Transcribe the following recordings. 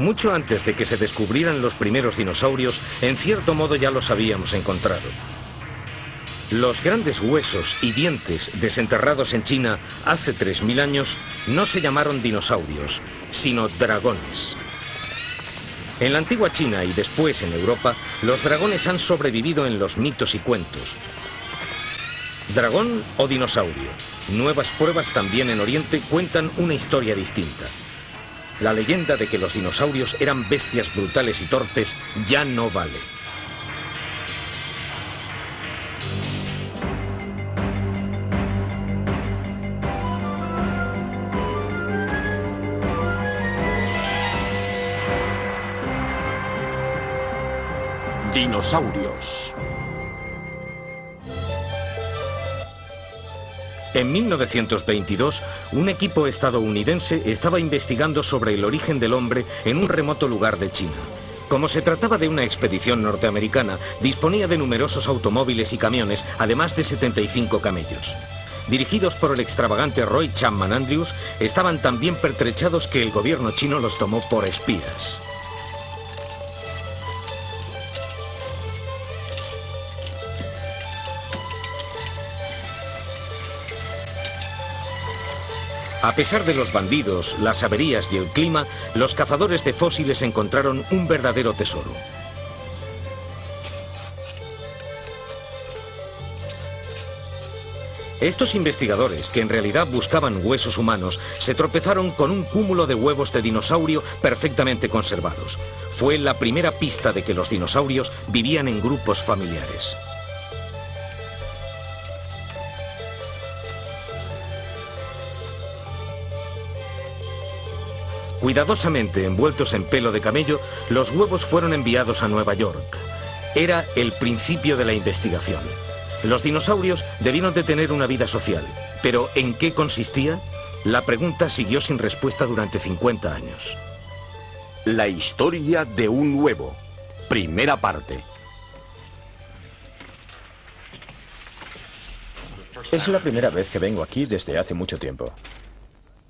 Mucho antes de que se descubrieran los primeros dinosaurios, en cierto modo ya los habíamos encontrado. Los grandes huesos y dientes desenterrados en China hace 3000 años no se llamaron dinosaurios, sino dragones. En la antigua China y después en Europa, los dragones han sobrevivido en los mitos y cuentos. ¿Dragón o dinosaurio? Nuevas pruebas también en Oriente cuentan una historia distinta. La leyenda de que los dinosaurios eran bestias brutales y torpes ya no vale. Dinosaurios. En 1922, un equipo estadounidense estaba investigando sobre el origen del hombre en un remoto lugar de China. Como se trataba de una expedición norteamericana, disponía de numerosos automóviles y camiones, además de 75 camellos. Dirigidos por el extravagante Roy Chapman Andrews, estaban tan bien pertrechados que el gobierno chino los tomó por espías. A pesar de los bandidos, las averías y el clima, los cazadores de fósiles encontraron un verdadero tesoro. Estos investigadores, que en realidad buscaban huesos humanos, se tropezaron con un cúmulo de huevos de dinosaurio perfectamente conservados. Fue la primera pista de que los dinosaurios vivían en grupos familiares. Cuidadosamente envueltos en pelo de camello, los huevos fueron enviados a Nueva York. Era el principio de la investigación. Los dinosaurios debieron de tener una vida social, pero ¿en qué consistía? La pregunta siguió sin respuesta durante 50 años. La historia de un huevo. Primera parte. Es la primera vez que vengo aquí desde hace mucho tiempo.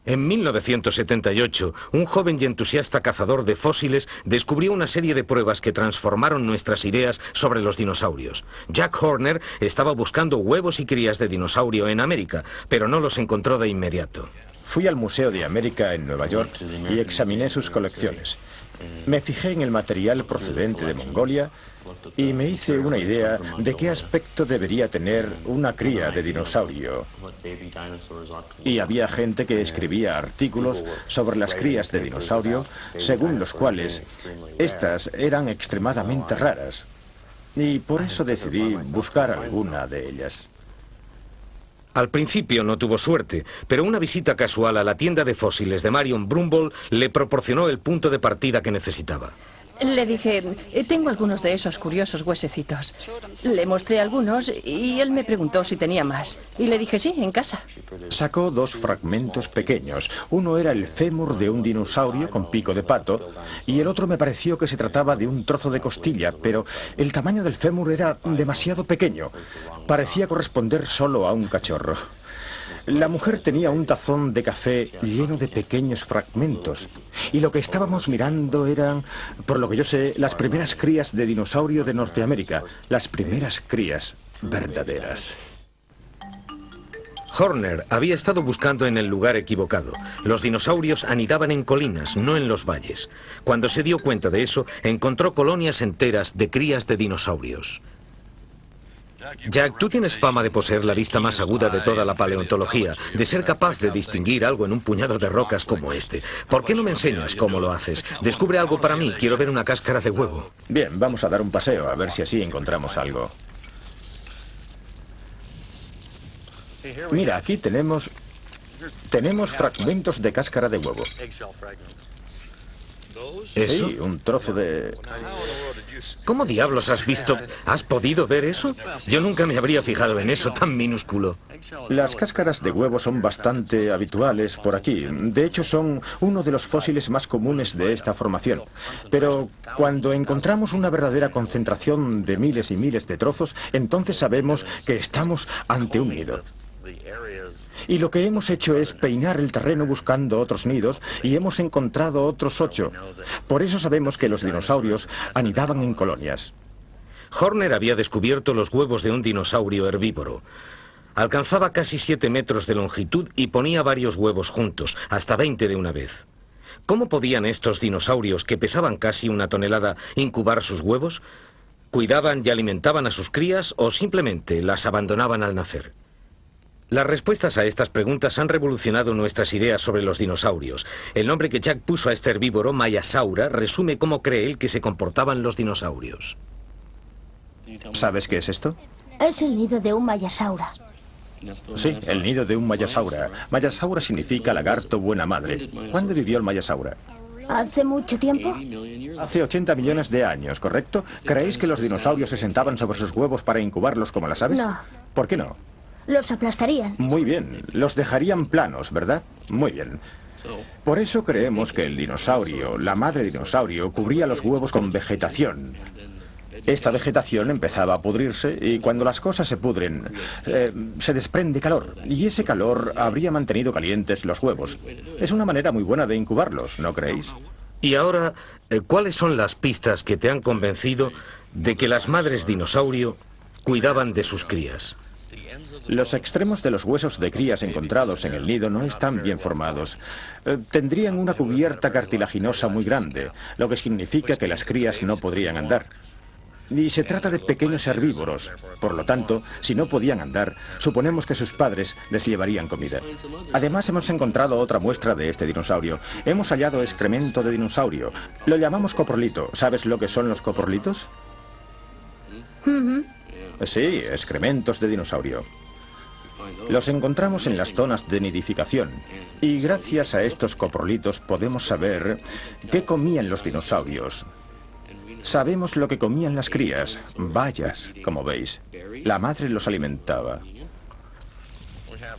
En 1978, un joven y entusiasta cazador de fósiles descubrió una serie de pruebas que transformaron nuestras ideas sobre los dinosaurios. Jack Horner estaba buscando huevos y crías de dinosaurio en América, pero no los encontró de inmediato. Fui al Museo de América en Nueva York y examiné sus colecciones. Me fijé en el material procedente de Mongolia y me hice una idea de qué aspecto debería tener una cría de dinosaurio. Y había gente que escribía artículos sobre las crías de dinosaurio, según los cuales estas eran extremadamente raras. Y por eso decidí buscar alguna de ellas. Al principio no tuvo suerte, pero una visita casual a la tienda de fósiles de Marion Brumble le proporcionó el punto de partida que necesitaba. Le dije, tengo algunos de esos curiosos huesecitos. Le mostré algunos y él me preguntó si tenía más. Y le dije, sí, en casa. Sacó dos fragmentos pequeños. Uno era el fémur de un dinosaurio con pico de pato y el otro me pareció que se trataba de un trozo de costilla, pero el tamaño del fémur era demasiado pequeño. Parecía corresponder solo a un cachorro. La mujer tenía un tazón de café lleno de pequeños fragmentos y lo que estábamos mirando eran, por lo que yo sé, las primeras crías de dinosaurio de Norteamérica, las primeras crías verdaderas. Horner había estado buscando en el lugar equivocado. Los dinosaurios anidaban en colinas, no en los valles. Cuando se dio cuenta de eso, encontró colonias enteras de crías de dinosaurios. Jack, tú tienes fama de poseer la vista más aguda de toda la paleontología, de ser capaz de distinguir algo en un puñado de rocas como este. ¿Por qué no me enseñas cómo lo haces? Descubre algo para mí, quiero ver una cáscara de huevo. Bien, vamos a dar un paseo, a ver si así encontramos algo. Mira, aquí tenemos fragmentos de cáscara de huevo. ¿Eso? Sí, un trozo de... ¿Cómo diablos has visto? ¿Has podido ver eso? Yo nunca me habría fijado en eso tan minúsculo. Las cáscaras de huevo son bastante habituales por aquí. De hecho, son uno de los fósiles más comunes de esta formación. Pero cuando encontramos una verdadera concentración de miles y miles de trozos, entonces sabemos que estamos ante un nido. Y lo que hemos hecho es peinar el terreno buscando otros nidos y hemos encontrado otros 8. Por eso sabemos que los dinosaurios anidaban en colonias. Horner había descubierto los huevos de un dinosaurio herbívoro. Alcanzaba casi 7 metros de longitud y ponía varios huevos juntos, hasta 20 de una vez. ¿Cómo podían estos dinosaurios, que pesaban casi 1 tonelada, incubar sus huevos? ¿Cuidaban y alimentaban a sus crías o simplemente las abandonaban al nacer? Las respuestas a estas preguntas han revolucionado nuestras ideas sobre los dinosaurios. El nombre que Jack puso a este herbívoro, Mayasaura, resume cómo cree él que se comportaban los dinosaurios. ¿Sabes qué es esto? Es el nido de un mayasaura. Sí, el nido de un mayasaura. Mayasaura significa lagarto buena madre. ¿Cuándo vivió el mayasaura? ¿Hace mucho tiempo? Hace 80 millones de años, ¿correcto? ¿Creéis que los dinosaurios se sentaban sobre sus huevos para incubarlos como las aves? No. ¿Por qué no? Los aplastarían. Muy bien, los dejarían planos, ¿verdad? Muy bien. Por eso creemos que el dinosaurio, la madre dinosaurio, cubría los huevos con vegetación. Esta vegetación empezaba a pudrirse y cuando las cosas se pudren, se desprende calor. Y ese calor habría mantenido calientes los huevos. Es una manera muy buena de incubarlos, ¿no creéis? Y ahora, ¿cuáles son las pistas que te han convencido de que las madres dinosaurio cuidaban de sus crías? Los extremos de los huesos de crías encontrados en el nido no están bien formados. Tendrían una cubierta cartilaginosa muy grande, lo que significa que las crías no podrían andar. Y se trata de pequeños herbívoros. Por lo tanto, si no podían andar, suponemos que sus padres les llevarían comida. Además, hemos encontrado otra muestra de este dinosaurio. Hemos hallado excremento de dinosaurio. Lo llamamos coprolito. ¿Sabes lo que son los coprolitos? Sí, excrementos de dinosaurio. Los encontramos en las zonas de nidificación. Y gracias a estos coprolitos podemos saber qué comían los dinosaurios. Sabemos lo que comían las crías, bayas, como veis. La madre los alimentaba.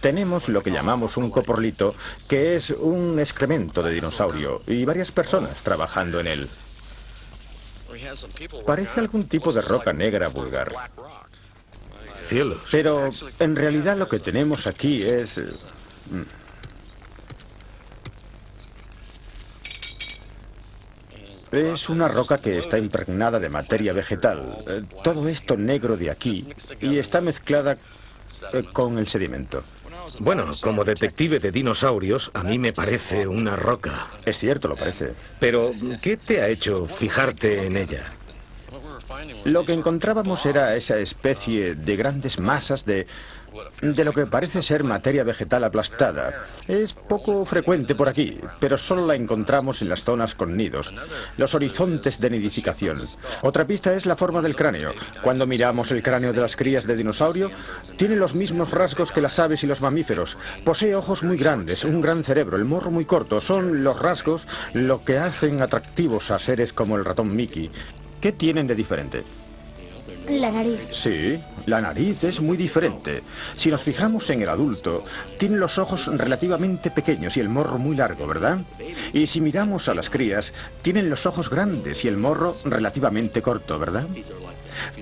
Tenemos lo que llamamos un coprolito, que es un excremento de dinosaurio, y varias personas trabajando en él. Parece algún tipo de roca negra vulgar. Cielos. Pero en realidad lo que tenemos aquí es... Es una roca que está impregnada de materia vegetal. Todo esto negro de aquí y está mezclada con el sedimento. Bueno, como detective de dinosaurios, a mí me parece una roca. Es cierto, lo parece. Pero, ¿qué te ha hecho fijarte en ella? Lo que encontrábamos era esa especie de grandes masas de lo que parece ser materia vegetal aplastada. Es poco frecuente por aquí, pero solo la encontramos en las zonas con nidos, los horizontes de nidificación. Otra pista es la forma del cráneo. Cuando miramos el cráneo de las crías de dinosaurio, tiene los mismos rasgos que las aves y los mamíferos. Posee ojos muy grandes, un gran cerebro, el morro muy corto. Son los rasgos lo que hacen atractivos a seres como el ratón Mickey. ¿Qué tienen de diferente? La nariz. Sí, la nariz es muy diferente. Si nos fijamos en el adulto, tiene los ojos relativamente pequeños y el morro muy largo, ¿verdad? Y si miramos a las crías, tienen los ojos grandes y el morro relativamente corto, ¿verdad?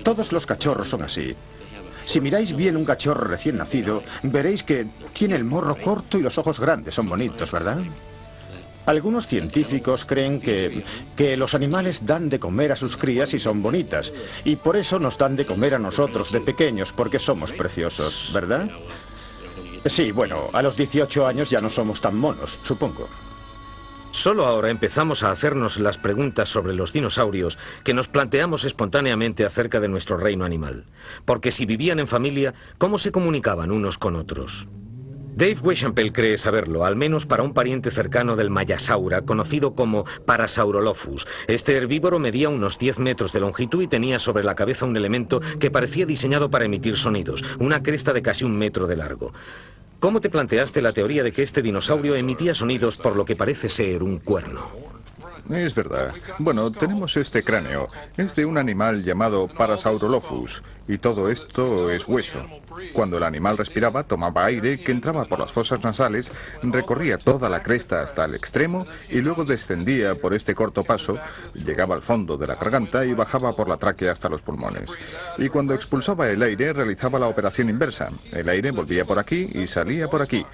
Todos los cachorros son así. Si miráis bien un cachorro recién nacido, veréis que tiene el morro corto y los ojos grandes. Son bonitos, ¿verdad? Algunos científicos creen que los animales dan de comer a sus crías y son bonitas. Y por eso nos dan de comer a nosotros de pequeños, porque somos preciosos, ¿verdad? Sí, bueno, a los 18 años ya no somos tan monos, supongo. Solo ahora empezamos a hacernos las preguntas sobre los dinosaurios que nos planteamos espontáneamente acerca de nuestro reino animal. Porque si vivían en familia, ¿cómo se comunicaban unos con otros? Dave Weishampel cree saberlo, al menos para un pariente cercano del Mayasaura, conocido como Parasaurolophus. Este herbívoro medía unos 10 metros de longitud y tenía sobre la cabeza un elemento que parecía diseñado para emitir sonidos, una cresta de casi 1 metro de largo. ¿Cómo te planteaste la teoría de que este dinosaurio emitía sonidos por lo que parece ser un cuerno? Es verdad. Bueno, tenemos este cráneo. Es de un animal llamado Parasaurolophus. y todo esto es hueso. Cuando el animal respiraba, tomaba aire que entraba por las fosas nasales, recorría toda la cresta hasta el extremo y luego descendía por este corto paso, llegaba al fondo de la garganta y bajaba por la tráquea hasta los pulmones. Y cuando expulsaba el aire, realizaba la operación inversa. El aire volvía por aquí y salía por aquí.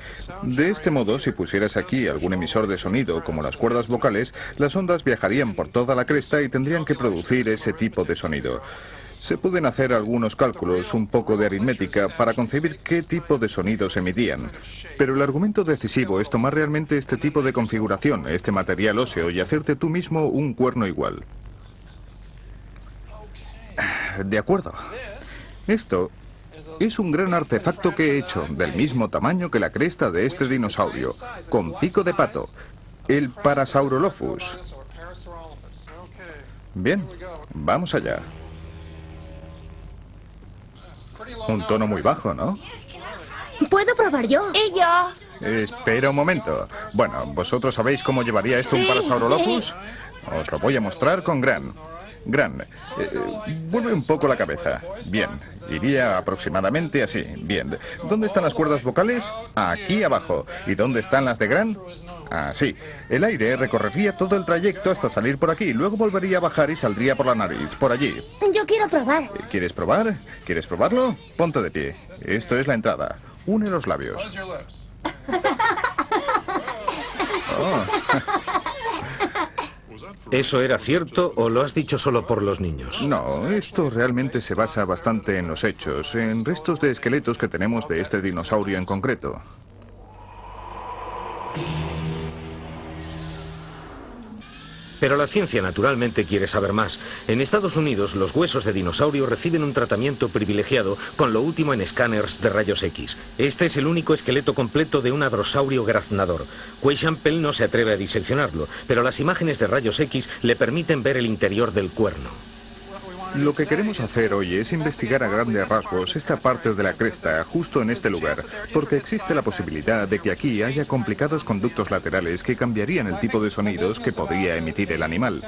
De este modo, si pusieras aquí algún emisor de sonido, como las cuerdas vocales, las ondas viajarían por toda la cresta y tendrían que producir ese tipo de sonido. Se pueden hacer algunos cálculos, un poco de aritmética, para concebir qué tipo de sonidos emitían. Pero el argumento decisivo es tomar realmente este tipo de configuración, este material óseo, y hacerte tú mismo un cuerno igual. De acuerdo. Esto es un gran artefacto que he hecho, del mismo tamaño que la cresta de este dinosaurio, con pico de pato, el Parasaurolophus. Bien, vamos allá. Un tono muy bajo, ¿no? ¿Puedo probar yo? Y yo. Espera un momento. Bueno, ¿vosotros sabéis cómo llevaría esto un Parasaurolophus? Os lo voy a mostrar con Gran. Gran, vuelve un poco la cabeza. Bien, iría aproximadamente así. Bien, ¿dónde están las cuerdas vocales? Aquí abajo. ¿Y dónde están las de Gran? Así. El aire recorrería todo el trayecto hasta salir por aquí. Luego volvería a bajar y saldría por la nariz, por allí. Yo quiero probar. ¿Quieres probar? ¿Quieres probarlo? Ponte de pie. Esto es la entrada. Une los labios. Oh. ¿Eso era cierto o lo has dicho solo por los niños? No, esto realmente se basa bastante en los hechos, en restos de esqueletos que tenemos de este dinosaurio en concreto. Pero la ciencia naturalmente quiere saber más. En Estados Unidos, los huesos de dinosaurio reciben un tratamiento privilegiado con lo último en escáneres de rayos X. Este es el único esqueleto completo de un hadrosaurio graznador. Weishampel no se atreve a diseccionarlo, pero las imágenes de rayos X le permiten ver el interior del cuerno. Lo que queremos hacer hoy es investigar a grandes rasgos esta parte de la cresta, justo en este lugar, porque existe la posibilidad de que aquí haya complicados conductos laterales que cambiarían el tipo de sonidos que podría emitir el animal.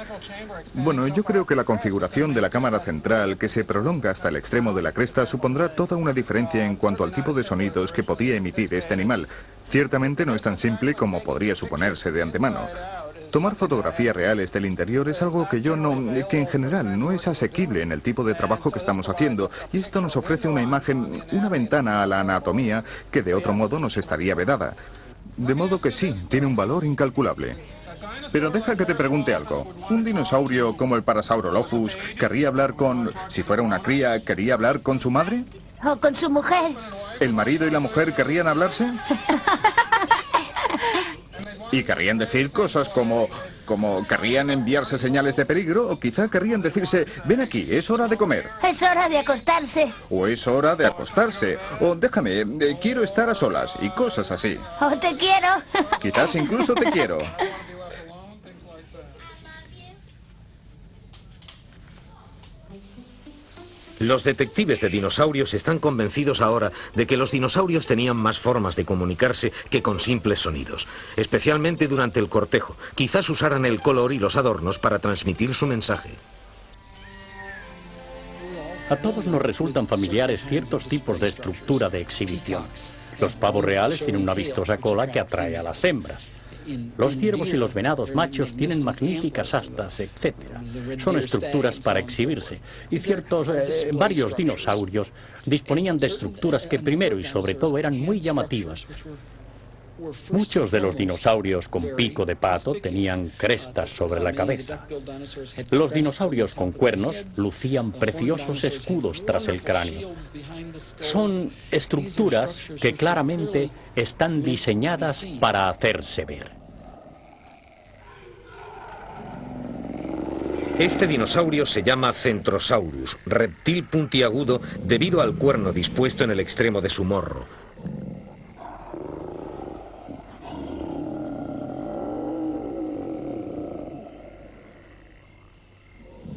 Bueno, yo creo que la configuración de la cámara central, que se prolonga hasta el extremo de la cresta, supondrá toda una diferencia en cuanto al tipo de sonidos que podía emitir este animal. Ciertamente no es tan simple como podría suponerse de antemano. Tomar fotografías reales del interior es algo que que en general no es asequible en el tipo de trabajo que estamos haciendo, y esto nos ofrece una imagen, una ventana a la anatomía que de otro modo nos estaría vedada. De modo que sí, tiene un valor incalculable. Pero deja que te pregunte algo. ¿Un dinosaurio como el Parasaurolophus querría hablar con... si fuera una cría, querría hablar con su madre? ¿O con su mujer? ¿El marido y la mujer querrían hablarse? Y querrían decir cosas como querrían enviarse señales de peligro, o quizá querrían decirse, ven aquí, es hora de comer. Es hora de acostarse. O es hora de acostarse. O déjame, quiero estar a solas, y cosas así. O te quiero. Quizás incluso te quiero. Los detectives de dinosaurios están convencidos ahora de que los dinosaurios tenían más formas de comunicarse que con simples sonidos, especialmente durante el cortejo. Quizás usaran el color y los adornos para transmitir su mensaje. A todos nos resultan familiares ciertos tipos de estructura de exhibición. Los pavos reales tienen una vistosa cola que atrae a las hembras. Los ciervos y los venados machos tienen magníficas astas, etc. Son estructuras para exhibirse, y varios dinosaurios disponían de estructuras que primero y sobre todo eran muy llamativas. Muchos de los dinosaurios con pico de pato tenían crestas sobre la cabeza. Los dinosaurios con cuernos lucían preciosos escudos tras el cráneo. Son estructuras que claramente están diseñadas para hacerse ver. Este dinosaurio se llama Centrosaurus, reptil puntiagudo debido al cuerno dispuesto en el extremo de su morro.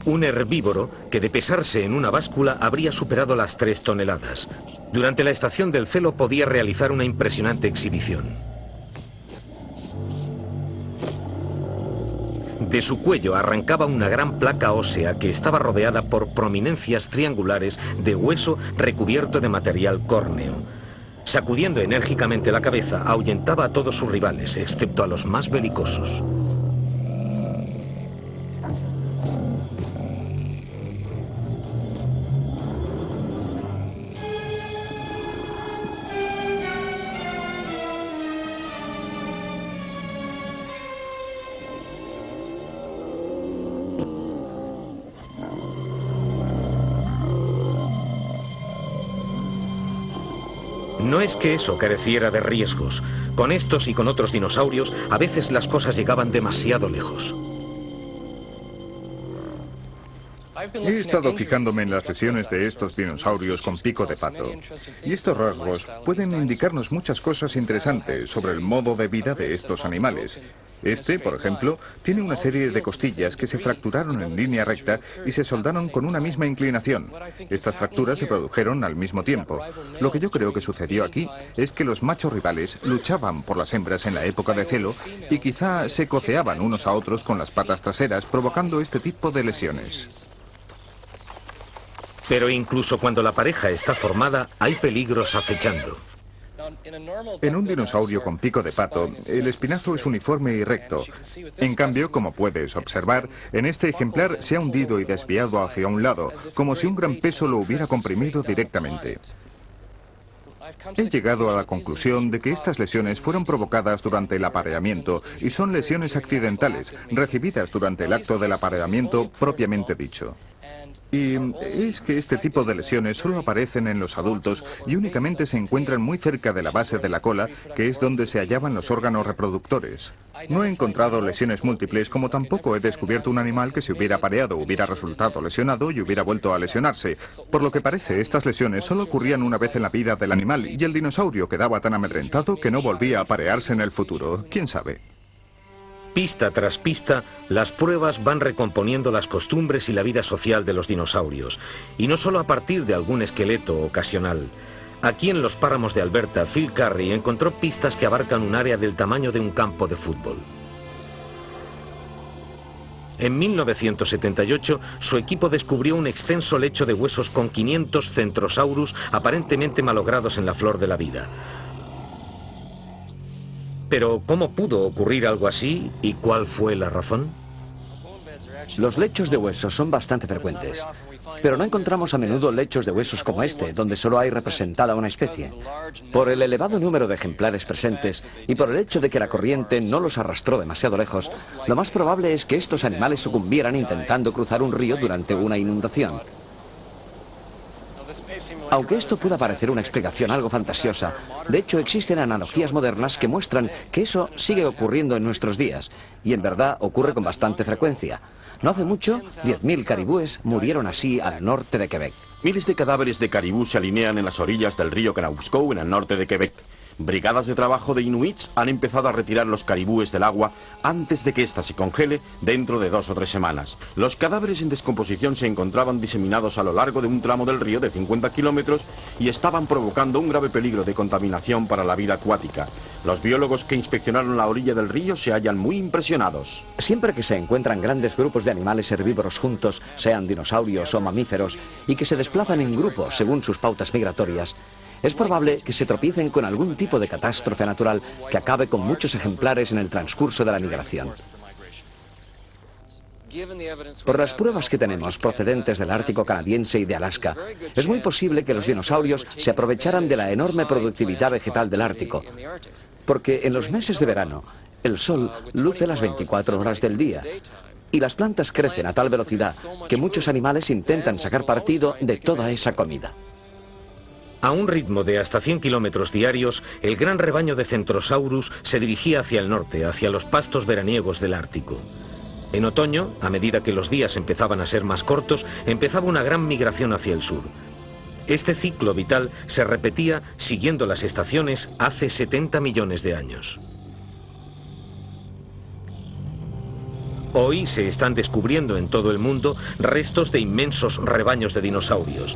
Un herbívoro que de pesarse en una báscula habría superado las 3 toneladas. Durante la estación del celo podía realizar una impresionante exhibición. De su cuello arrancaba una gran placa ósea que estaba rodeada por prominencias triangulares de hueso recubierto de material córneo. Sacudiendo enérgicamente la cabeza, ahuyentaba a todos sus rivales, excepto a los más belicosos. No es que eso careciera de riesgos. Con estos y con otros dinosaurios, a veces las cosas llegaban demasiado lejos. He estado fijándome en las lesiones de estos dinosaurios con pico de pato. Y estos rasgos pueden indicarnos muchas cosas interesantes sobre el modo de vida de estos animales. Este, por ejemplo, tiene una serie de costillas que se fracturaron en línea recta y se soldaron con una misma inclinación. Estas fracturas se produjeron al mismo tiempo. Lo que yo creo que sucedió aquí es que los machos rivales luchaban por las hembras en la época de celo y quizá se coceaban unos a otros con las patas traseras, provocando este tipo de lesiones. Pero incluso cuando la pareja está formada, hay peligros acechando. En un dinosaurio con pico de pato, el espinazo es uniforme y recto. En cambio, como puedes observar, en este ejemplar se ha hundido y desviado hacia un lado, como si un gran peso lo hubiera comprimido directamente. He llegado a la conclusión de que estas lesiones fueron provocadas durante el apareamiento y son lesiones accidentales, recibidas durante el acto del apareamiento propiamente dicho. Y es que este tipo de lesiones solo aparecen en los adultos y únicamente se encuentran muy cerca de la base de la cola, que es donde se hallaban los órganos reproductores. No he encontrado lesiones múltiples, como tampoco he descubierto un animal que se hubiera apareado, hubiera resultado lesionado y hubiera vuelto a lesionarse. Por lo que parece, estas lesiones solo ocurrían una vez en la vida del animal y el dinosaurio quedaba tan amedrentado que no volvía a aparearse en el futuro. ¿Quién sabe? Pista tras pista, las pruebas van recomponiendo las costumbres y la vida social de los dinosaurios, y no solo a partir de algún esqueleto ocasional. Aquí en los páramos de Alberta, Phil Currie encontró pistas que abarcan un área del tamaño de un campo de fútbol. En 1978, su equipo descubrió un extenso lecho de huesos con 500 Centrosaurus aparentemente malogrados en la flor de la vida. Pero, ¿cómo pudo ocurrir algo así y cuál fue la razón? Los lechos de huesos son bastante frecuentes, pero no encontramos a menudo lechos de huesos como este, donde solo hay representada una especie. Por el elevado número de ejemplares presentes y por el hecho de que la corriente no los arrastró demasiado lejos, lo más probable es que estos animales sucumbieran intentando cruzar un río durante una inundación. Aunque esto pueda parecer una explicación algo fantasiosa, de hecho existen analogías modernas que muestran que eso sigue ocurriendo en nuestros días, y en verdad ocurre con bastante frecuencia. No hace mucho, 10.000 caribúes murieron así al norte de Quebec. Miles de cadáveres de caribú se alinean en las orillas del río Kanauskou en el norte de Quebec. Brigadas de trabajo de inuits han empezado a retirar los caribúes del agua antes de que ésta se congele dentro de 2 o 3 semanas. Los cadáveres en descomposición se encontraban diseminados a lo largo de un tramo del río de 50 kilómetros y estaban provocando un grave peligro de contaminación para la vida acuática. Los biólogos que inspeccionaron la orilla del río se hallan muy impresionados. Siempre que se encuentran grandes grupos de animales herbívoros juntos, sean dinosaurios o mamíferos, y que se desplazan en grupos según sus pautas migratorias, es probable que se tropiecen con algún tipo de catástrofe natural que acabe con muchos ejemplares en el transcurso de la migración. Por las pruebas que tenemos procedentes del Ártico canadiense y de Alaska, es muy posible que los dinosaurios se aprovecharan de la enorme productividad vegetal del Ártico, porque en los meses de verano el sol luce las 24 horas del día y las plantas crecen a tal velocidad que muchos animales intentan sacar partido de toda esa comida. A un ritmo de hasta 100 kilómetros diarios, el gran rebaño de Centrosaurus se dirigía hacia el norte, hacia los pastos veraniegos del Ártico. En otoño, a medida que los días empezaban a ser más cortos, empezaba una gran migración hacia el sur. Este ciclo vital se repetía siguiendo las estaciones hace 70 millones de años. Hoy se están descubriendo en todo el mundo restos de inmensos rebaños de dinosaurios.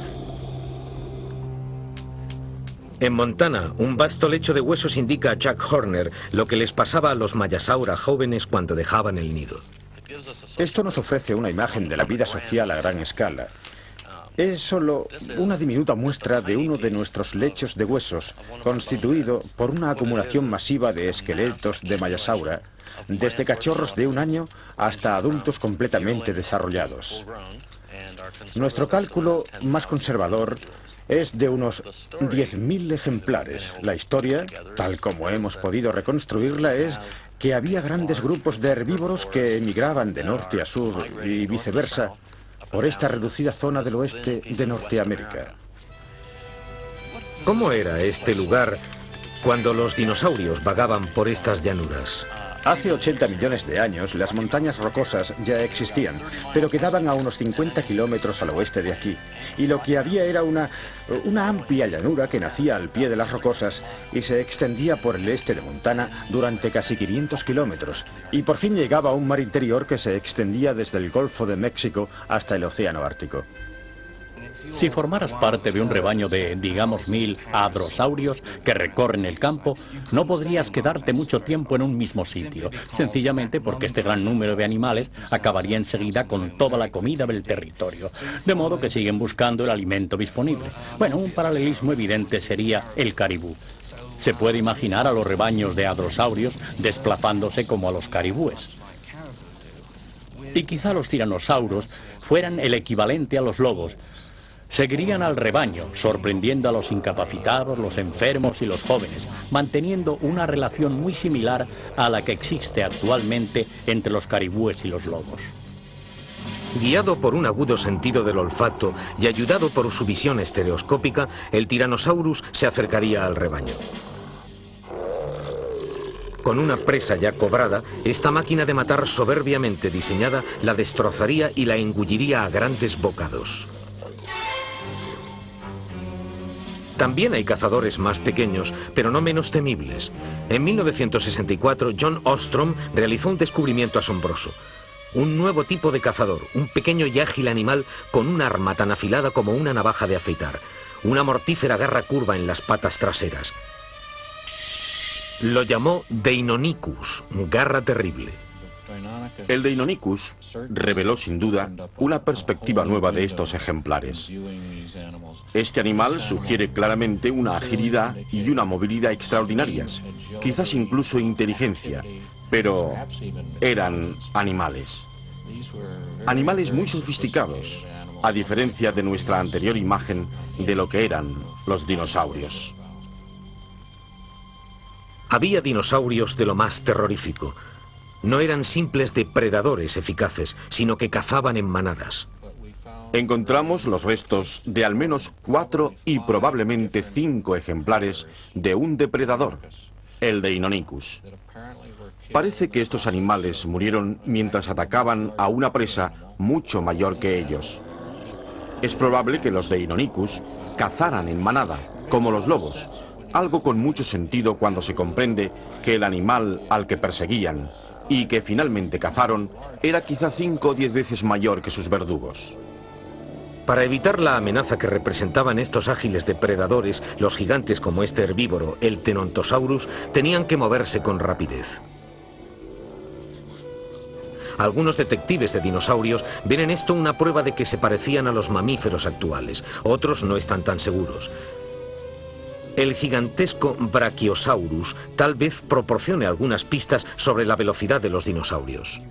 En Montana, un vasto lecho de huesos indica a Chuck Horner lo que les pasaba a los Mayasaura jóvenes cuando dejaban el nido. Esto nos ofrece una imagen de la vida social a gran escala. Es solo una diminuta muestra de uno de nuestros lechos de huesos, constituido por una acumulación masiva de esqueletos de Mayasaura, desde cachorros de 1 año hasta adultos completamente desarrollados. Nuestro cálculo más conservador es de unos 10.000 ejemplares. La historia, tal como hemos podido reconstruirla, es que había grandes grupos de herbívoros que emigraban de norte a sur y viceversa por esta reducida zona del oeste de Norteamérica. ¿Cómo era este lugar cuando los dinosaurios vagaban por estas llanuras? Hace 80 millones de años las montañas rocosas ya existían, pero quedaban a unos 50 kilómetros al oeste de aquí. Y lo que había era una amplia llanura que nacía al pie de las rocosas y se extendía por el este de Montana durante casi 500 kilómetros. Y por fin llegaba a un mar interior que se extendía desde el Golfo de México hasta el Océano Ártico. Si formaras parte de un rebaño de, digamos, 1000 hadrosaurios que recorren el campo, no podrías quedarte mucho tiempo en un mismo sitio, sencillamente porque este gran número de animales acabaría enseguida con toda la comida del territorio, de modo que siguen buscando el alimento disponible. Bueno, un paralelismo evidente sería el caribú. Se puede imaginar a los rebaños de hadrosaurios desplazándose como a los caribúes. Y quizá los tiranosaurios fueran el equivalente a los lobos. Seguirían al rebaño, sorprendiendo a los incapacitados, los enfermos y los jóvenes, manteniendo una relación muy similar a la que existe actualmente entre los caribúes y los lobos. Guiado por un agudo sentido del olfato y ayudado por su visión estereoscópica, el Tyrannosaurus se acercaría al rebaño. Con una presa ya cobrada, esta máquina de matar soberbiamente diseñada la destrozaría y la engulliría a grandes bocados. También hay cazadores más pequeños, pero no menos temibles. En 1964, John Ostrom realizó un descubrimiento asombroso. Un nuevo tipo de cazador, un pequeño y ágil animal con un arma tan afilada como una navaja de afeitar, una mortífera garra curva en las patas traseras. Lo llamó Deinonychus, garra terrible. El Deinonychus reveló sin duda una perspectiva nueva de estos ejemplares. Este animal sugiere claramente una agilidad y una movilidad extraordinarias, quizás incluso inteligencia, pero eran animales. Animales muy sofisticados, a diferencia de nuestra anterior imagen de lo que eran los dinosaurios. Había dinosaurios de lo más terrorífico. No eran simples depredadores eficaces, sino que cazaban en manadas. Encontramos los restos de al menos 4 y probablemente 5 ejemplares de un depredador, el Deinonychus. Parece que estos animales murieron mientras atacaban a una presa mucho mayor que ellos. Es probable que los Deinonychus cazaran en manada, como los lobos, algo con mucho sentido cuando se comprende que el animal al que perseguían y que finalmente cazaron era quizá 5 o 10 veces mayor que sus verdugos. Para evitar la amenaza que representaban estos ágiles depredadores, los gigantes como este herbívoro, el Tenontosaurus, tenían que moverse con rapidez. Algunos detectives de dinosaurios ven en esto una prueba de que se parecían a los mamíferos actuales. Otros no están tan seguros. El gigantesco Brachiosaurus tal vez proporcione algunas pistas sobre la velocidad de los dinosaurios.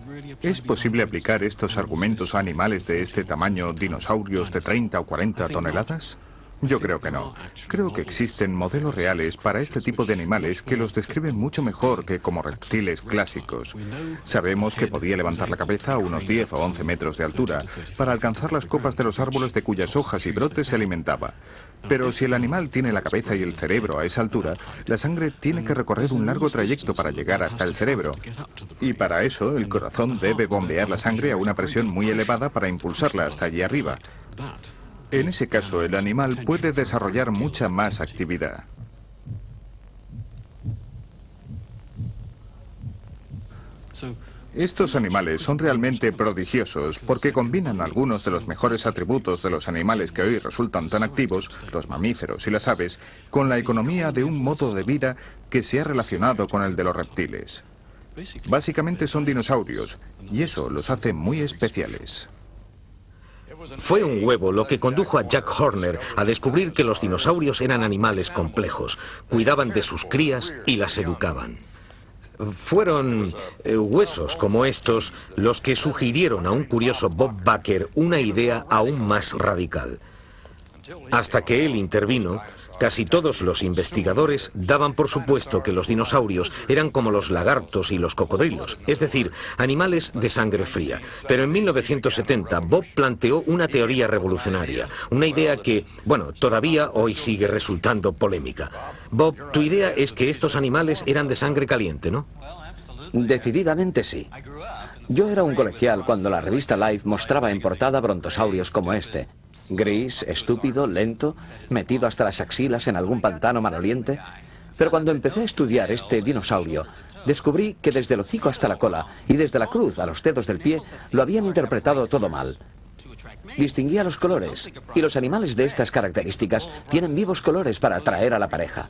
¿Es posible aplicar estos argumentos a animales de este tamaño, dinosaurios de 30 o 40 toneladas? Yo creo que no. Creo que existen modelos reales para este tipo de animales que los describen mucho mejor que como reptiles clásicos. Sabemos que podía levantar la cabeza a unos 10 o 11 metros de altura para alcanzar las copas de los árboles de cuyas hojas y brotes se alimentaba. Pero si el animal tiene la cabeza y el cerebro a esa altura, la sangre tiene que recorrer un largo trayecto para llegar hasta el cerebro. Y para eso, el corazón debe bombear la sangre a una presión muy elevada para impulsarla hasta allí arriba. En ese caso, el animal puede desarrollar mucha más actividad. Estos animales son realmente prodigiosos porque combinan algunos de los mejores atributos de los animales que hoy resultan tan activos, los mamíferos y las aves, con la economía de un modo de vida que se ha relacionado con el de los reptiles. Básicamente son dinosaurios, y eso los hace muy especiales. Fue un huevo lo que condujo a Jack Horner a descubrir que los dinosaurios eran animales complejos, cuidaban de sus crías y las educaban. Fueron huesos como estos los que sugirieron a un curioso Bob Baker una idea aún más radical. Hasta que él intervino, casi todos los investigadores daban por supuesto que los dinosaurios eran como los lagartos y los cocodrilos, es decir, animales de sangre fría. Pero en 1970 Bob planteó una teoría revolucionaria, una idea que, bueno, todavía hoy sigue resultando polémica. Bob, tu idea es que estos animales eran de sangre caliente, ¿no? Decididamente sí. Yo era un colegial cuando la revista Life mostraba en portada brontosaurios como este. Gris, estúpido, lento, metido hasta las axilas en algún pantano maloliente. Pero cuando empecé a estudiar este dinosaurio, descubrí que desde el hocico hasta la cola y desde la cruz a los dedos del pie lo habían interpretado todo mal. Distinguía los colores, y los animales de estas características tienen vivos colores para atraer a la pareja.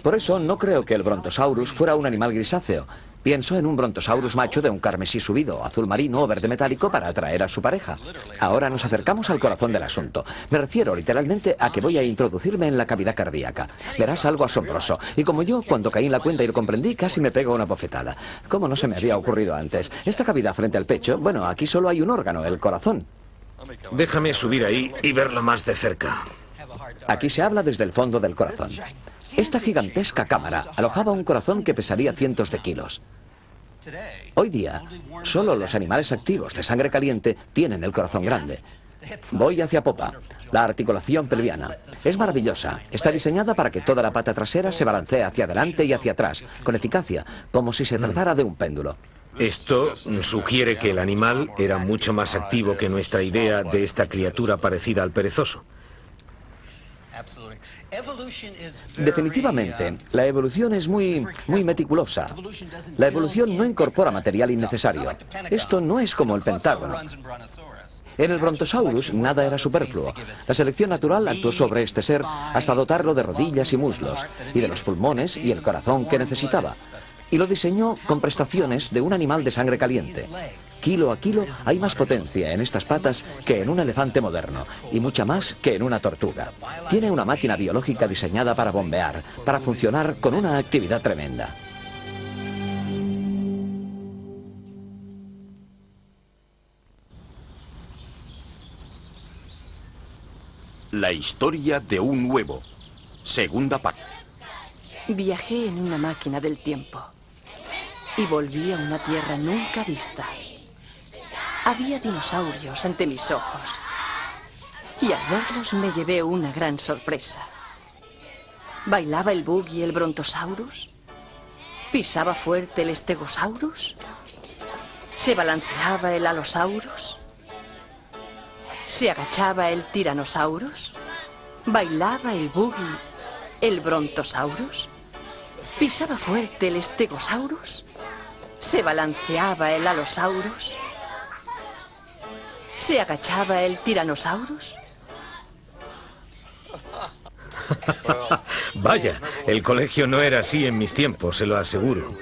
Por eso no creo que el Brontosaurus fuera un animal grisáceo. Pienso en un Brontosaurus macho de un carmesí subido, azul marino o verde metálico para atraer a su pareja. Ahora nos acercamos al corazón del asunto. Me refiero literalmente a que voy a introducirme en la cavidad cardíaca. Verás algo asombroso. Y como yo, cuando caí en la cuenta y lo comprendí, casi me pego una bofetada. ¿Cómo no se me había ocurrido antes? Esta cavidad frente al pecho, bueno, aquí solo hay un órgano, el corazón. Déjame subir ahí y verlo más de cerca. Aquí se habla desde el fondo del corazón. Esta gigantesca cámara alojaba un corazón que pesaría cientos de kilos. Hoy día, solo los animales activos de sangre caliente tienen el corazón grande. Voy hacia popa. La articulación pelviana es maravillosa. Está diseñada para que toda la pata trasera se balancee hacia adelante y hacia atrás, con eficacia, como si se tratara de un péndulo. Esto sugiere que el animal era mucho más activo que nuestra idea de esta criatura parecida al perezoso. Definitivamente, la evolución es muy meticulosa. La evolución no incorpora material innecesario. Esto no es como el Pentágono. En el Brontosaurus nada era superfluo. La selección natural actuó sobre este ser hasta dotarlo de rodillas y muslos, y de los pulmones y el corazón que necesitaba. Y lo diseñó con prestaciones de un animal de sangre caliente. Kilo a kilo hay más potencia en estas patas que en un elefante moderno, y mucha más que en una tortuga. Tiene una máquina biológica diseñada para bombear, para funcionar con una actividad tremenda. La historia de un huevo. Segunda parte. Viajé en una máquina del tiempo y volví a una tierra nunca vista. Había dinosaurios ante mis ojos y al verlos me llevé una gran sorpresa. ¿Bailaba el boogie el Brontosaurus? ¿Pisaba fuerte el Stegosaurus? ¿Se balanceaba el Allosaurus? ¿Se agachaba el Tyrannosaurus? ¿Bailaba el boogie el Brontosaurus? ¿Pisaba fuerte el Stegosaurus? ¿Se balanceaba el Allosaurus? ¿Se agachaba el Tyrannosaurus? Vaya, el colegio no era así en mis tiempos, se lo aseguro.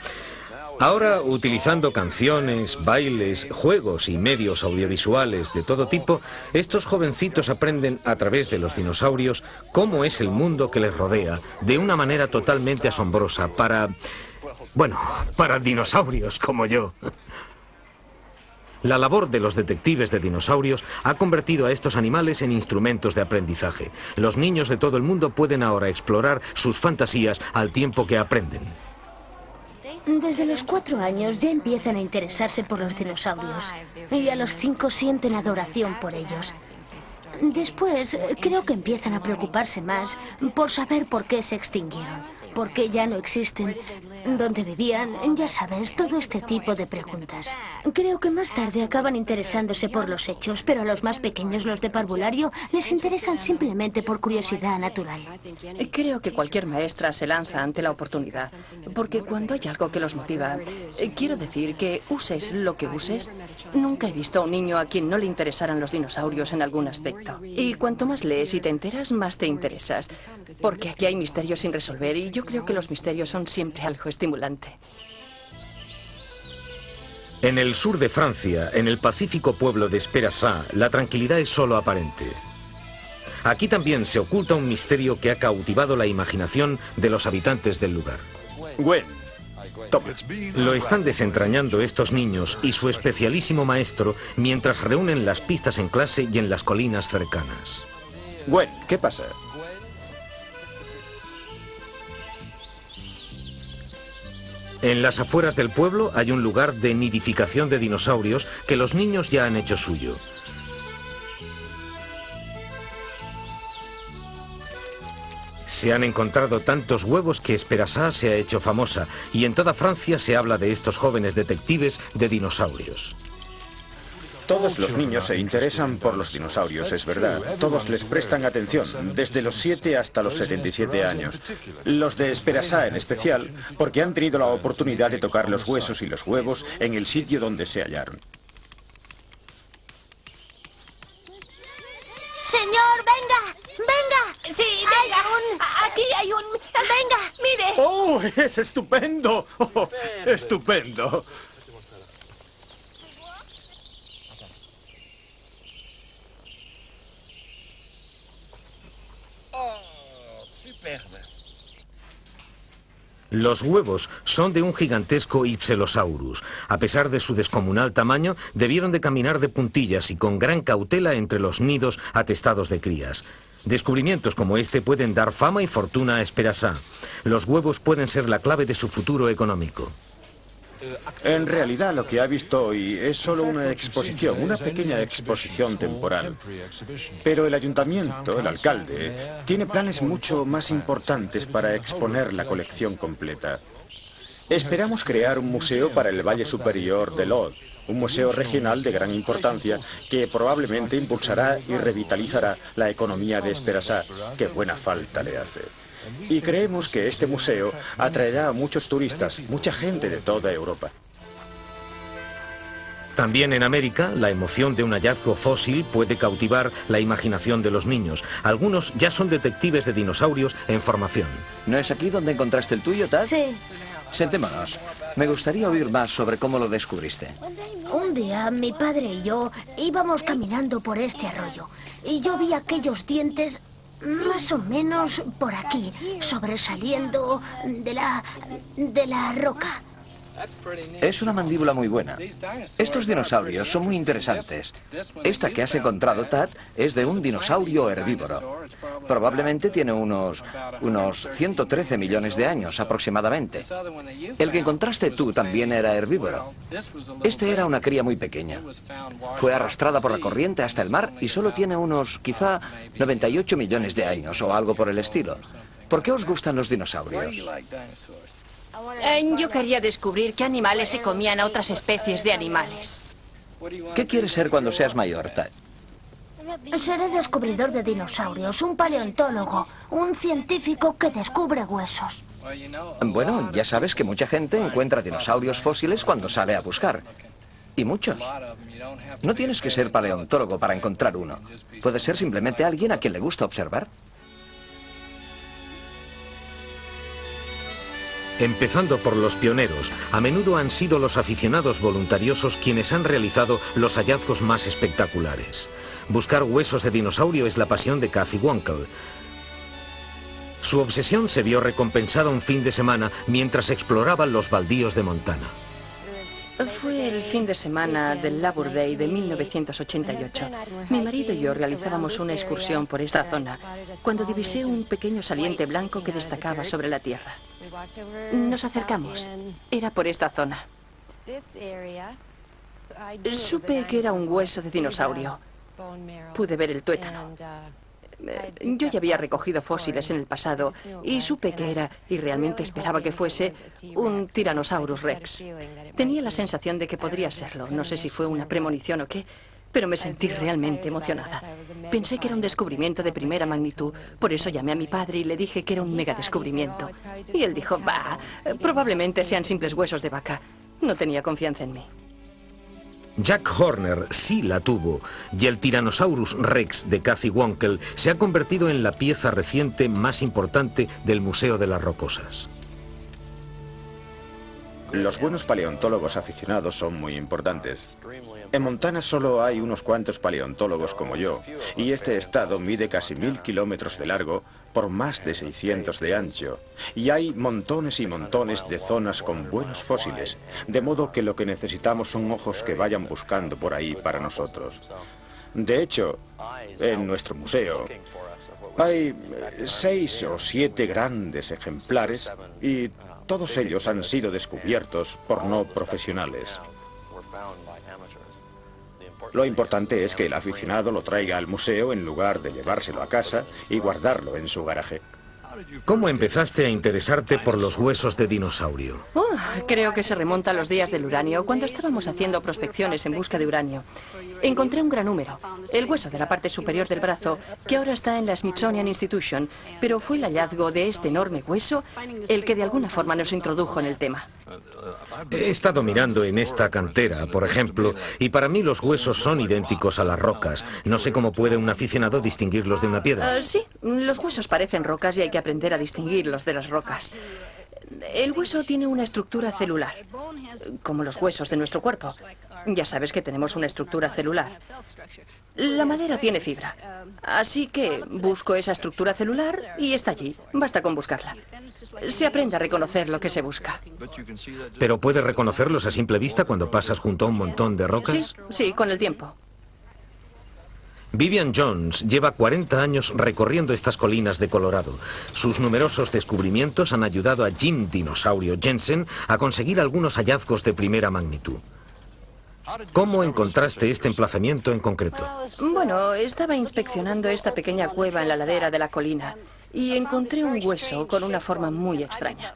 Ahora, utilizando canciones, bailes, juegos y medios audiovisuales de todo tipo, estos jovencitos aprenden a través de los dinosaurios cómo es el mundo que les rodea, de una manera totalmente asombrosa para dinosaurios como yo. La labor de los detectives de dinosaurios ha convertido a estos animales en instrumentos de aprendizaje. Los niños de todo el mundo pueden ahora explorar sus fantasías al tiempo que aprenden. Desde los 4 años ya empiezan a interesarse por los dinosaurios y a los 5 sienten adoración por ellos. Después creo que empiezan a preocuparse más por saber por qué se extinguieron. ¿Por qué ya no existen? ¿Dónde vivían? Ya sabes, todo este tipo de preguntas. Creo que más tarde acaban interesándose por los hechos, pero a los más pequeños, los de parvulario, les interesan simplemente por curiosidad natural. Creo que cualquier maestra se lanza ante la oportunidad, porque cuando hay algo que los motiva, quiero decir que uses lo que uses, nunca he visto a un niño a quien no le interesaran los dinosaurios en algún aspecto. Y cuanto más lees y te enteras, más te interesas, porque aquí hay misterios sin resolver y yo creo que los misterios son siempre algo estimulante. En el sur de Francia, en el pacífico pueblo de Esperassat, la tranquilidad es solo aparente. Aquí también se oculta un misterio que ha cautivado la imaginación de los habitantes del lugar. Gwen, toma. Lo están desentrañando estos niños y su especialísimo maestro mientras reúnen las pistas en clase y en las colinas cercanas. Gwen, ¿qué pasa? En las afueras del pueblo hay un lugar de nidificación de dinosaurios que los niños ya han hecho suyo. Se han encontrado tantos huevos que Esperassat se ha hecho famosa y en toda Francia se habla de estos jóvenes detectives de dinosaurios. Todos los niños se interesan por los dinosaurios, es verdad. Todos les prestan atención, desde los 7 hasta los 77 años. Los de Esperassat en especial, porque han tenido la oportunidad de tocar los huesos y los huevos en el sitio donde se hallaron. Señor, venga, venga. Sí, venga. Aquí hay un... Venga, mire. ¡Oh, es estupendo! Oh, estupendo. Los huevos son de un gigantesco Ipsilosaurus. A pesar de su descomunal tamaño, debieron de caminar de puntillas y con gran cautela entre los nidos atestados de crías. Descubrimientos como este pueden dar fama y fortuna a Esperassat. Los huevos pueden ser la clave de su futuro económico. En realidad lo que ha visto hoy es solo una exposición, una pequeña exposición temporal. Pero el ayuntamiento, el alcalde, tiene planes mucho más importantes para exponer la colección completa. Esperamos crear un museo para el Valle Superior de l'Aude, un museo regional de gran importancia que probablemente impulsará y revitalizará la economía de Esperassat, que buena falta le hace. Y creemos que este museo atraerá a muchos turistas, mucha gente de toda Europa. También en América, la emoción de un hallazgo fósil puede cautivar la imaginación de los niños. Algunos ya son detectives de dinosaurios en formación. ¿No es aquí donde encontraste el tuyo, Tad? Sí. Sentémonos. Me gustaría oír más sobre cómo lo descubriste. Un día mi padre y yo íbamos caminando por este arroyo y yo vi aquellos dientes más o menos por aquí, sobresaliendo de la roca. Es una mandíbula muy buena. Estos dinosaurios son muy interesantes. Esta que has encontrado, Tad, es de un dinosaurio herbívoro. Probablemente tiene unos 113 millones de años aproximadamente. El que encontraste tú también era herbívoro. Este era una cría muy pequeña. Fue arrastrada por la corriente hasta el mar y solo tiene unos, quizá, 98 millones de años o algo por el estilo. ¿Por qué os gustan los dinosaurios? Yo quería descubrir qué animales se comían a otras especies de animales. ¿Qué quieres ser cuando seas mayor, Tad? Seré descubridor de dinosaurios, un paleontólogo, un científico que descubre huesos. Bueno, ya sabes que mucha gente encuentra dinosaurios fósiles cuando sale a buscar. Y muchos. No tienes que ser paleontólogo para encontrar uno. Puedes ser simplemente alguien a quien le gusta observar. Empezando por los pioneros, a menudo han sido los aficionados voluntariosos quienes han realizado los hallazgos más espectaculares. Buscar huesos de dinosaurio es la pasión de Cathy Wonkel. Su obsesión se vio recompensada un fin de semana mientras exploraba los baldíos de Montana. Fue el fin de semana del Labor Day de 1988. Mi marido y yo realizábamos una excursión por esta zona cuando divisé un pequeño saliente blanco que destacaba sobre la tierra. Nos acercamos. Era por esta zona. Supe que era un hueso de dinosaurio. Pude ver el tuétano. Yo ya había recogido fósiles en el pasado y supe que era, y realmente esperaba que fuese, un Tyrannosaurus Rex. Tenía la sensación de que podría serlo. No sé si fue una premonición o qué, pero me sentí realmente emocionada. Pensé que era un descubrimiento de primera magnitud. Por eso llamé a mi padre y le dije que era un mega descubrimiento. Y él dijo, bah, probablemente sean simples huesos de vaca. No tenía confianza en mí. Jack Horner sí la tuvo, y el Tyrannosaurus Rex de Cathy Wonkel se ha convertido en la pieza reciente más importante del Museo de las Rocosas. Los buenos paleontólogos aficionados son muy importantes. En Montana solo hay unos cuantos paleontólogos como yo, y este estado mide casi 1000 kilómetros de largo por más de 600 de ancho, y hay montones y montones de zonas con buenos fósiles, de modo que lo que necesitamos son ojos que vayan buscando por ahí para nosotros. De hecho, en nuestro museo hay 6 o 7 grandes ejemplares y todos ellos han sido descubiertos por no profesionales. Lo importante es que el aficionado lo traiga al museo en lugar de llevárselo a casa y guardarlo en su garaje. ¿Cómo empezaste a interesarte por los huesos de dinosaurio? Creo que se remonta a los días del uranio, cuando estábamos haciendo prospecciones en busca de uranio. Encontré un gran número, el hueso de la parte superior del brazo, que ahora está en la Smithsonian Institution, pero fue el hallazgo de este enorme hueso el que de alguna forma nos introdujo en el tema. He estado mirando en esta cantera, por ejemplo, y para mí los huesos son idénticos a las rocas. No sé cómo puede un aficionado distinguirlos de una piedra. Sí, los huesos parecen rocas y hay que aprender a distinguirlos de las rocas. El hueso tiene una estructura celular, como los huesos de nuestro cuerpo. Ya sabes que tenemos una estructura celular. La madera tiene fibra, así que busco esa estructura celular y está allí. Basta con buscarla. Se aprende a reconocer lo que se busca. ¿Pero puedes reconocerlos a simple vista cuando pasas junto a un montón de rocas? Sí, con el tiempo. Vivian Jones lleva 40 años recorriendo estas colinas de Colorado. Sus numerosos descubrimientos han ayudado a Jim Dinosaurio Jensen a conseguir algunos hallazgos de primera magnitud. ¿Cómo encontraste este emplazamiento en concreto? Bueno, estaba inspeccionando esta pequeña cueva en la ladera de la colina y encontré un hueso con una forma muy extraña.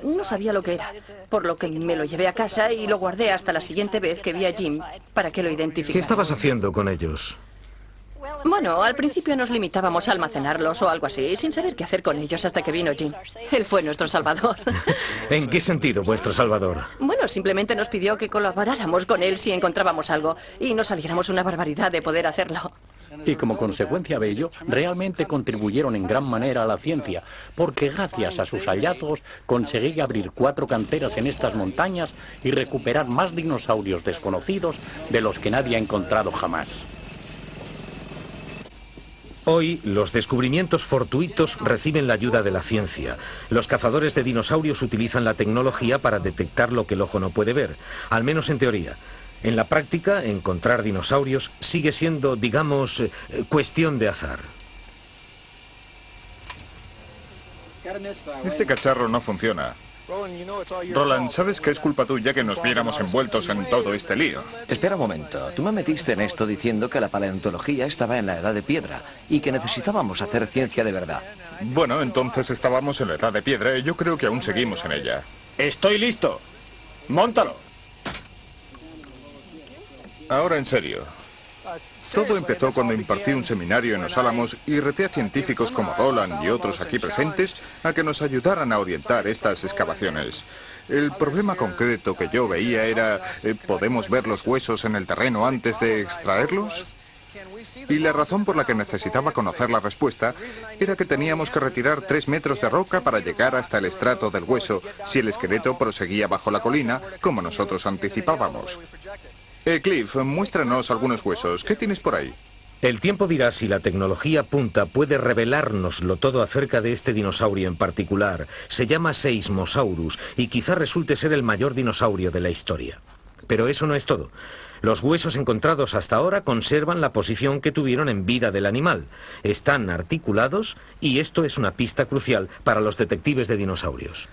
No sabía lo que era, por lo que me lo llevé a casa y lo guardé hasta la siguiente vez que vi a Jim para que lo identificara. ¿Qué estabas haciendo con ellos? Bueno, al principio nos limitábamos a almacenarlos o algo así, sin saber qué hacer con ellos hasta que vino Jim. Él fue nuestro salvador. ¿En qué sentido, vuestro salvador? Bueno, simplemente nos pidió que colaboráramos con él si encontrábamos algo y nos alegramos una barbaridad de poder hacerlo. Y como consecuencia de ello, realmente contribuyeron en gran manera a la ciencia, porque gracias a sus hallazgos conseguí abrir 4 canteras en estas montañas y recuperar más dinosaurios desconocidos de los que nadie ha encontrado jamás. Hoy, los descubrimientos fortuitos reciben la ayuda de la ciencia. Los cazadores de dinosaurios utilizan la tecnología para detectar lo que el ojo no puede ver, al menos en teoría. En la práctica, encontrar dinosaurios sigue siendo, digamos, cuestión de azar. Este cacharro no funciona. Roland, ¿sabes que es culpa tuya que nos viéramos envueltos en todo este lío? Espera un momento. Tú me metiste en esto diciendo que la paleontología estaba en la edad de piedra y que necesitábamos hacer ciencia de verdad. Bueno, entonces estábamos en la edad de piedra y yo creo que aún seguimos en ella. ¡Estoy listo! ¡Móntalo! Ahora en serio. Todo empezó cuando impartí un seminario en Los Álamos y reté a científicos como Roland y otros aquí presentes a que nos ayudaran a orientar estas excavaciones. El problema concreto que yo veía era, ¿podemos ver los huesos en el terreno antes de extraerlos? Y la razón por la que necesitaba conocer la respuesta era que teníamos que retirar 3 metros de roca para llegar hasta el estrato del hueso si el esqueleto proseguía bajo la colina, como nosotros anticipábamos. Cliff, muéstranos algunos huesos. ¿Qué tienes por ahí? El tiempo dirá si la tecnología punta puede revelárnoslo todo acerca de este dinosaurio en particular. Se llama Seismosaurus y quizá resulte ser el mayor dinosaurio de la historia. Pero eso no es todo. Los huesos encontrados hasta ahora conservan la posición que tuvieron en vida del animal. Están articulados y esto es una pista crucial para los detectives de dinosaurios.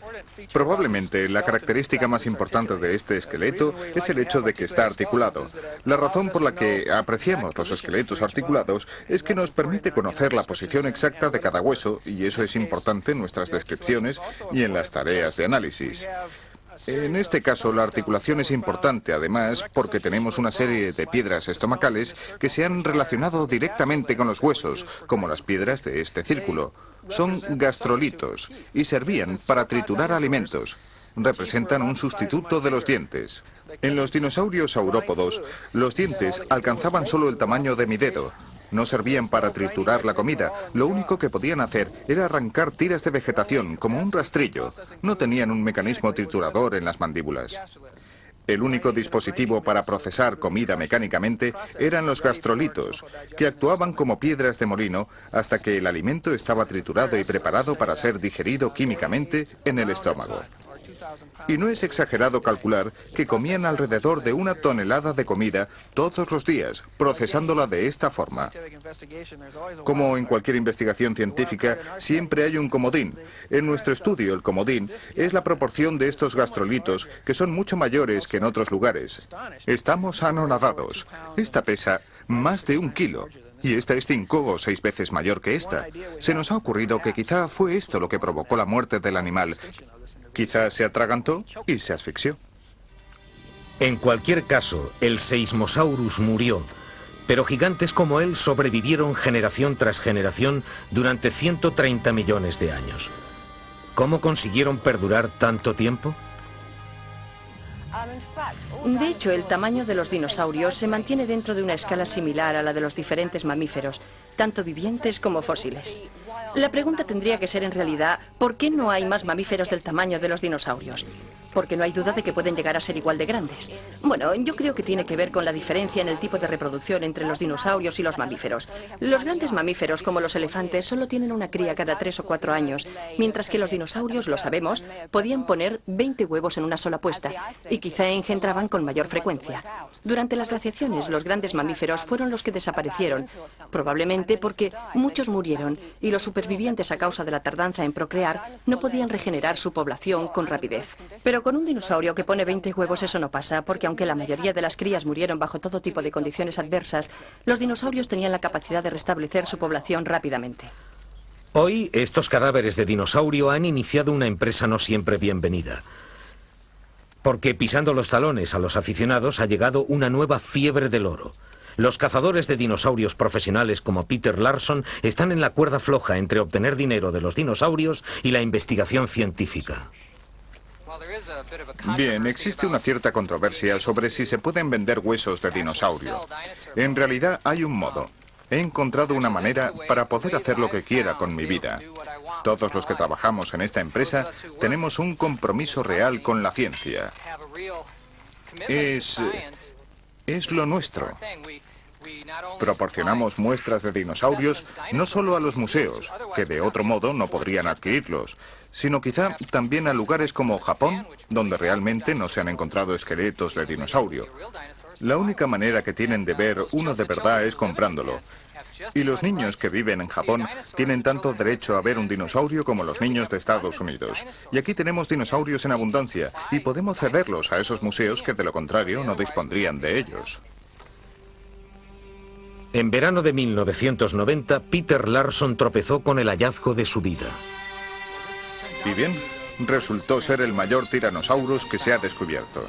Probablemente la característica más importante de este esqueleto es el hecho de que está articulado. La razón por la que apreciamos los esqueletos articulados es que nos permite conocer la posición exacta de cada hueso y eso es importante en nuestras descripciones y en las tareas de análisis. En este caso, la articulación es importante, además, porque tenemos una serie de piedras estomacales que se han relacionado directamente con los huesos, como las piedras de este círculo. Son gastrolitos y servían para triturar alimentos. Representan un sustituto de los dientes. En los dinosaurios saurópodos, los dientes alcanzaban solo el tamaño de mi dedo. No servían para triturar la comida. Lo único que podían hacer era arrancar tiras de vegetación, como un rastrillo. No tenían un mecanismo triturador en las mandíbulas. El único dispositivo para procesar comida mecánicamente eran los gastrolitos, que actuaban como piedras de molino hasta que el alimento estaba triturado y preparado para ser digerido químicamente en el estómago. Y no es exagerado calcular que comían alrededor de 1 tonelada de comida todos los días, procesándola de esta forma. Como en cualquier investigación científica, siempre hay un comodín. En nuestro estudio, el comodín es la proporción de estos gastrolitos, que son mucho mayores que en otros lugares. Estamos anonadados. Esta pesa más de 1 kilo. Y esta es 5 o 6 veces mayor que esta. Se nos ha ocurrido que quizá fue esto lo que provocó la muerte del animal. Quizá se atragantó y se asfixió. En cualquier caso, el Seismosaurus murió, pero gigantes como él sobrevivieron generación tras generación durante 130 millones de años. ¿Cómo consiguieron perdurar tanto tiempo? De hecho, el tamaño de los dinosaurios se mantiene dentro de una escala similar a la de los diferentes mamíferos, tanto vivientes como fósiles. La pregunta tendría que ser en realidad, ¿por qué no hay más mamíferos del tamaño de los dinosaurios? Porque no hay duda de que pueden llegar a ser igual de grandes. Bueno, yo creo que tiene que ver con la diferencia en el tipo de reproducción entre los dinosaurios y los mamíferos. Los grandes mamíferos, como los elefantes, solo tienen una cría cada 3 o 4 años, mientras que los dinosaurios, lo sabemos, podían poner 20 huevos en una sola puesta, y quizá engendraban con mayor frecuencia. Durante las glaciaciones, los grandes mamíferos fueron los que desaparecieron, probablemente porque muchos murieron, y los supervivientes a causa de la tardanza en procrear no podían regenerar su población con rapidez. Pero con un dinosaurio que pone 20 huevos eso no pasa, porque aunque la mayoría de las crías murieron bajo todo tipo de condiciones adversas, los dinosaurios tenían la capacidad de restablecer su población rápidamente. Hoy, estos cadáveres de dinosaurio han iniciado una empresa no siempre bienvenida. Porque pisando los talones a los aficionados ha llegado una nueva fiebre del oro. Los cazadores de dinosaurios profesionales como Peter Larson están en la cuerda floja entre obtener dinero de los dinosaurios y la investigación científica. Bien, existe una cierta controversia sobre si se pueden vender huesos de dinosaurio. En realidad hay un modo. He encontrado una manera para poder hacer lo que quiera con mi vida. Todos los que trabajamos en esta empresa tenemos un compromiso real con la ciencia. Es lo nuestro. Proporcionamos muestras de dinosaurios no solo a los museos, que de otro modo no podrían adquirirlos, sino quizá también a lugares como Japón, donde realmente no se han encontrado esqueletos de dinosaurio. La única manera que tienen de ver uno de verdad es comprándolo. Y los niños que viven en Japón tienen tanto derecho a ver un dinosaurio como los niños de Estados Unidos. Y aquí tenemos dinosaurios en abundancia y podemos cederlos a esos museos que de lo contrario no dispondrían de ellos. En verano de 1990, Peter Larson tropezó con el hallazgo de su vida. Y bien, resultó ser el mayor tiranosaurus que se ha descubierto.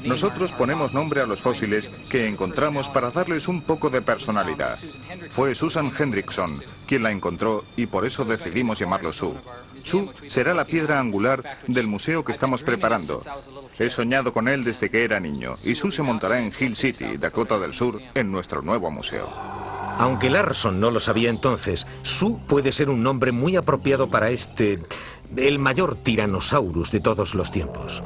Nosotros ponemos nombre a los fósiles que encontramos para darles un poco de personalidad. Fue Susan Hendrickson quien la encontró y por eso decidimos llamarlo Sue. Sue será la piedra angular del museo que estamos preparando. He soñado con él desde que era niño y Sue se montará en Hill City, Dakota del Sur, en nuestro nuevo museo. Aunque Larson no lo sabía entonces, Sue puede ser un nombre muy apropiado para el mayor tiranosaurus de todos los tiempos.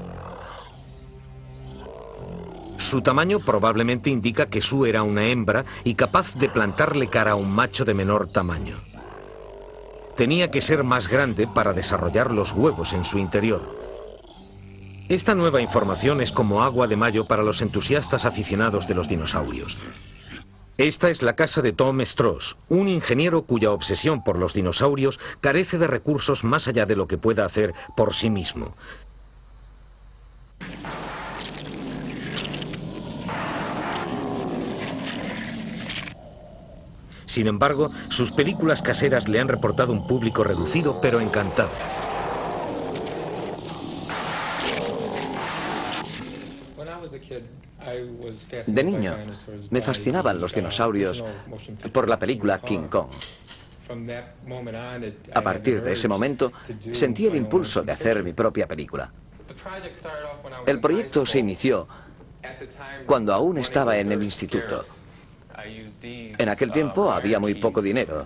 Su tamaño probablemente indica que Sue era una hembra y capaz de plantarle cara a un macho de menor tamaño. Tenía que ser más grande para desarrollar los huevos en su interior. Esta nueva información es como agua de mayo para los entusiastas aficionados de los dinosaurios. Esta es la casa de Tom Stross, un ingeniero cuya obsesión por los dinosaurios carece de recursos más allá de lo que pueda hacer por sí mismo. Sin embargo, sus películas caseras le han reportado un público reducido pero encantado. De niño, me fascinaban los dinosaurios por la película King Kong. A partir de ese momento, sentí el impulso de hacer mi propia película. El proyecto se inició cuando aún estaba en el instituto. En aquel tiempo había muy poco dinero.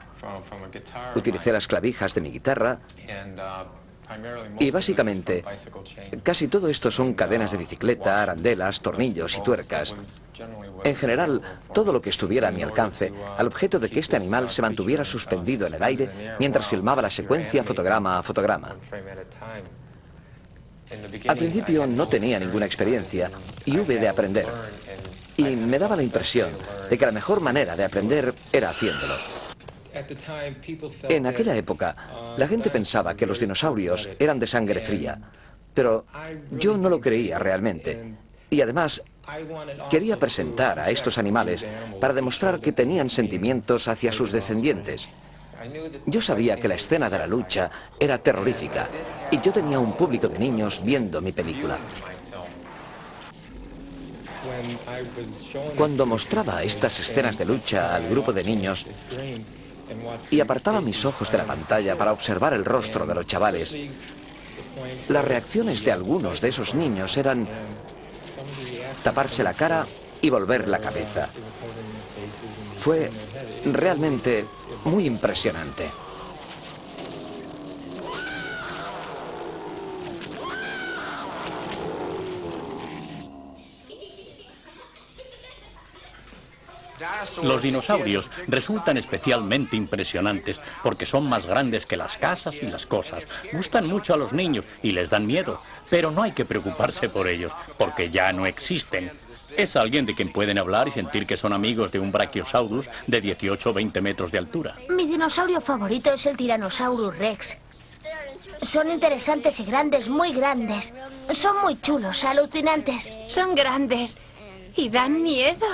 Utilicé las clavijas de mi guitarra y básicamente casi todo esto son cadenas de bicicleta, arandelas, tornillos y tuercas. En general, todo lo que estuviera a mi alcance, al objeto de que este animal se mantuviera suspendido en el aire mientras filmaba la secuencia fotograma a fotograma. Al principio no tenía ninguna experiencia y hube de aprender. Y me daba la impresión de que la mejor manera de aprender era haciéndolo. En aquella época, la gente pensaba que los dinosaurios eran de sangre fría, pero yo no lo creía realmente. Y además, quería presentar a estos animales para demostrar que tenían sentimientos hacia sus descendientes. Yo sabía que la escena de la lucha era terrorífica y yo tenía un público de niños viendo mi película. Cuando mostraba estas escenas de lucha al grupo de niños y apartaba mis ojos de la pantalla para observar el rostro de los chavales, las reacciones de algunos de esos niños eran taparse la cara y volver la cabeza. Fue realmente muy impresionante. Los dinosaurios resultan especialmente impresionantes porque son más grandes que las casas y las cosas. Gustan mucho a los niños y les dan miedo, pero no hay que preocuparse por ellos porque ya no existen. Es alguien de quien pueden hablar y sentir que son amigos de un Brachiosaurus de 18 o 20 metros de altura. Mi dinosaurio favorito es el Tyrannosaurus Rex. Son interesantes y grandes, muy grandes. Son muy chulos, alucinantes. Son grandes y dan miedo.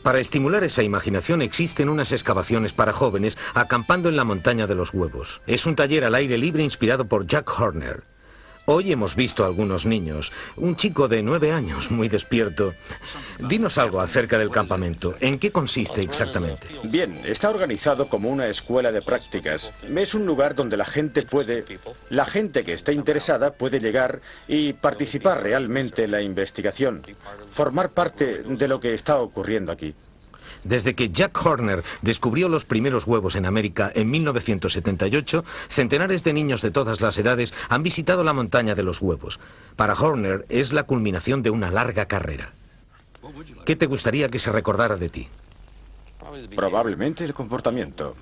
Para estimular esa imaginación existen unas excavaciones para jóvenes acampando en la montaña de los huevos. Es un taller al aire libre inspirado por Jack Horner. Hoy hemos visto a algunos niños. Un chico de 9 años, muy despierto. Dinos algo acerca del campamento. ¿En qué consiste exactamente? Bien, está organizado como una escuela de prácticas. Es un lugar donde la gente que esté interesada puede llegar y participar realmente en la investigación. Formar parte de lo que está ocurriendo aquí. Desde que Jack Horner descubrió los primeros huevos en América en 1978, centenares de niños de todas las edades han visitado la montaña de los huevos. Para Horner es la culminación de una larga carrera. ¿Qué te gustaría que se recordara de ti? Probablemente el comportamiento.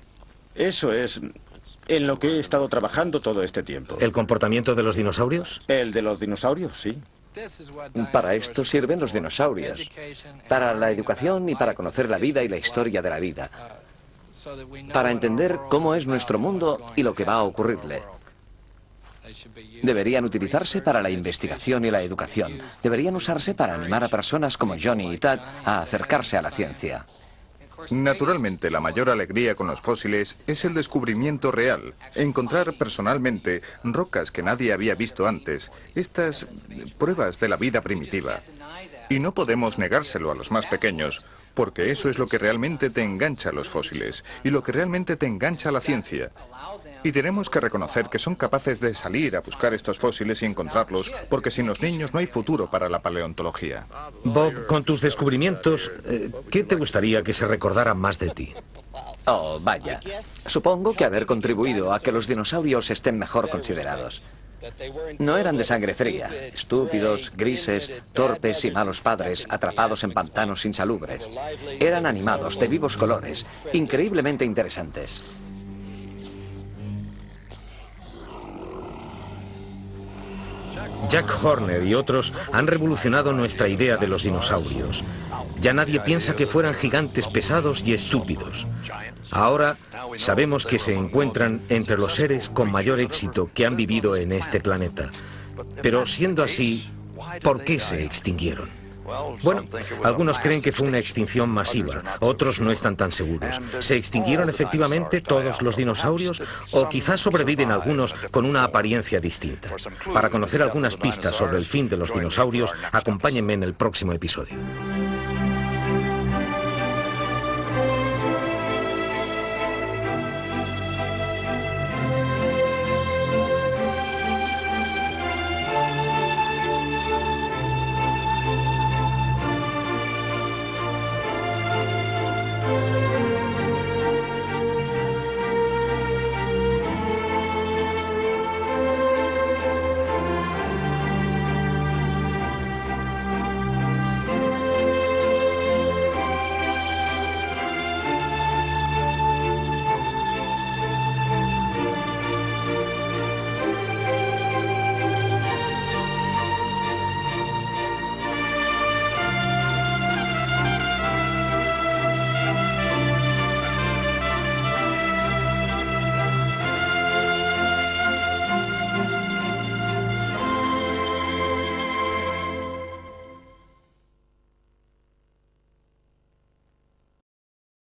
Eso es en lo que he estado trabajando todo este tiempo. ¿El comportamiento de los dinosaurios? El de los dinosaurios, sí. Para esto sirven los dinosaurios, para la educación y para conocer la vida y la historia de la vida, para entender cómo es nuestro mundo y lo que va a ocurrirle. Deberían utilizarse para la investigación y la educación. Deberían usarse para animar a personas como Johnny y Tad a acercarse a la ciencia. Naturalmente, la mayor alegría con los fósiles es el descubrimiento real, encontrar personalmente rocas que nadie había visto antes, estas pruebas de la vida primitiva. Y no podemos negárselo a los más pequeños, porque eso es lo que realmente te engancha a los fósiles y lo que realmente te engancha a la ciencia. Y tenemos que reconocer que son capaces de salir a buscar estos fósiles y encontrarlos, porque sin los niños no hay futuro para la paleontología. Bob, con tus descubrimientos, ¿qué te gustaría que se recordara más de ti? Oh, vaya. Supongo que haber contribuido a que los dinosaurios estén mejor considerados. No eran de sangre fría, estúpidos, grises, torpes y malos padres, atrapados en pantanos insalubres. Eran animados, de vivos colores, increíblemente interesantes. Jack Horner y otros han revolucionado nuestra idea de los dinosaurios. Ya nadie piensa que fueran gigantes pesados y estúpidos. Ahora sabemos que se encuentran entre los seres con mayor éxito que han vivido en este planeta. Pero siendo así, ¿por qué se extinguieron? Bueno, algunos creen que fue una extinción masiva, otros no están tan seguros. ¿Se extinguieron efectivamente todos los dinosaurios o quizás sobreviven algunos con una apariencia distinta? Para conocer algunas pistas sobre el fin de los dinosaurios, acompáñenme en el próximo episodio.